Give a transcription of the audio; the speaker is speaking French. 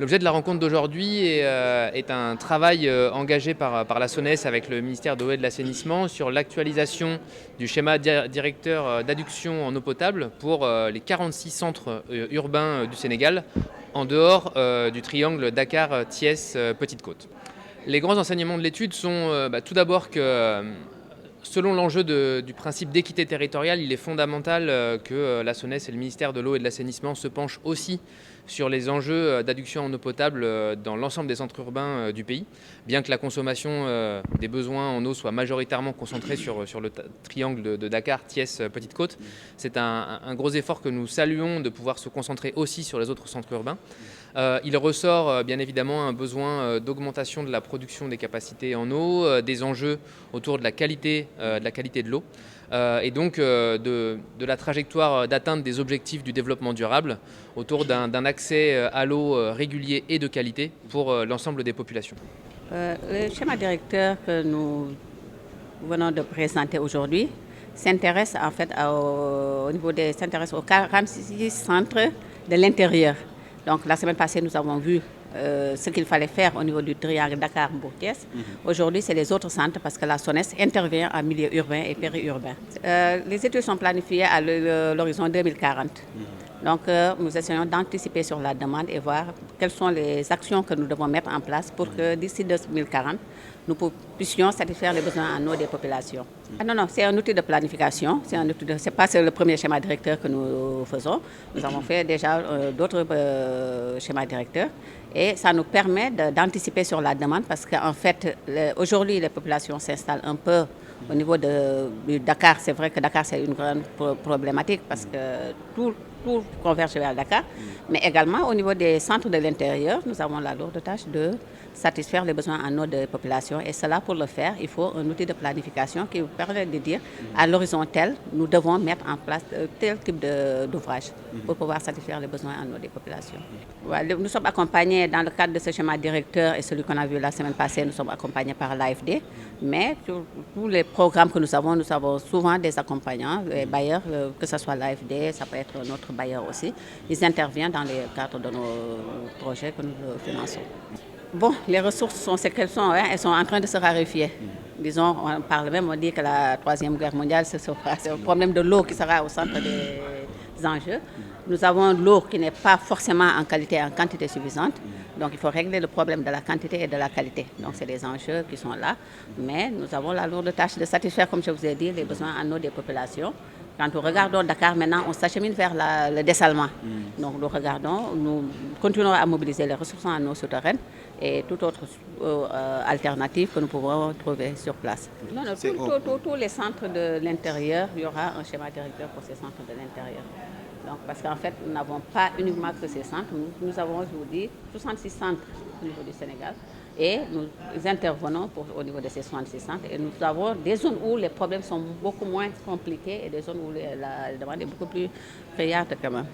L'objet de la rencontre d'aujourd'hui est un travail engagé par la SONES avec le ministère de l'eau et de l'assainissement sur l'actualisation du schéma directeur d'adduction en eau potable pour les 46 centres urbains du Sénégal, en dehors du triangle Dakar-Thiès-Petite-Côte. Les grands enseignements de l'étude sont tout d'abord que selon l'enjeu du principe d'équité territoriale, il est fondamental que la SONES et le ministère de l'eau et de l'assainissement se penchent aussi sur les enjeux d'adduction en eau potable dans l'ensemble des centres urbains du pays. Bien que la consommation des besoins en eau soit majoritairement concentrée sur le triangle de Dakar, Thiès, Petite-Côte, c'est un gros effort que nous saluons de pouvoir se concentrer aussi sur les autres centres urbains. Il ressort bien évidemment un besoin d'augmentation de la production des capacités en eau, des enjeux autour de la qualité de l'eau et donc de la trajectoire d'atteinte des objectifs du développement durable autour d'un accès à l'eau régulier et de qualité pour l'ensemble des populations. Le schéma directeur que nous venons de présenter aujourd'hui s'intéresse en fait s'intéresse aux 46 centres de l'intérieur. Donc la semaine passée, nous avons vu ce qu'il fallait faire au niveau du triangle Dakar-Mbour-Thiès. Aujourd'hui, c'est les autres centres parce que la SONES intervient en milieu urbain et périurbain. Les études sont planifiées à l'horizon 2040. Donc nous essayons d'anticiper sur la demande et voir quelles sont les actions que nous devons mettre en place pour que d'ici 2040, nous puissions satisfaire les besoins en eau des populations. Non, c'est un outil de planification. Ce n'est pas le premier schéma directeur que nous faisons. Nous avons fait déjà d'autres schémas directeurs et ça nous permet d'anticiper sur la demande parce qu'en fait, aujourd'hui, les populations s'installent un peu au niveau de Dakar. C'est vrai que Dakar, c'est une grande problématique parce que tout converge vers Dakar, mais également au niveau des centres de l'intérieur, nous avons la lourde tâche de satisfaire les besoins en eau des populations. Et cela, pour le faire, il faut un outil de planification qui vous permet de dire à l'horizon tel, nous devons mettre en place tel type d'ouvrage pour pouvoir satisfaire les besoins en eau des populations. Nous sommes accompagnés dans le cadre de ce schéma directeur et celui qu'on a vu la semaine passée, nous sommes accompagnés par l'AFD, mais sur tous les programmes que nous avons souvent des accompagnants, les bailleurs, que ce soit l'AFD, ça peut être notre bailleur aussi, ils interviennent dans le cadre de nos projets que nous finançons. Bon, les ressources sont ce qu'elles sont, hein, elles sont en train de se raréfier. Disons, on dit que la Troisième Guerre mondiale, c'est le problème de l'eau qui sera au centre des enjeux. Nous avons l'eau qui n'est pas forcément en qualité et en quantité suffisante. Donc il faut régler le problème de la quantité et de la qualité. Donc c'est des enjeux qui sont là. Mais nous avons la lourde tâche de satisfaire, comme je vous ai dit, les besoins en eau des populations. Quand nous regardons Dakar, maintenant, on s'achemine vers le dessalement. Donc nous continuons à mobiliser les ressources en eau souterraine et toute autre alternative que nous pouvons trouver sur place. Tous les centres de l'intérieur, il y aura un schéma directeur pour ces centres de l'intérieur. Donc, parce qu'en fait, nous n'avons pas uniquement que ces centres, nous avons, je vous dis, 66 centres au niveau du Sénégal. Et nous intervenons au niveau de ces 66 centres et nous avons des zones où les problèmes sont beaucoup moins compliqués et des zones où la demande est beaucoup plus criarde quand même.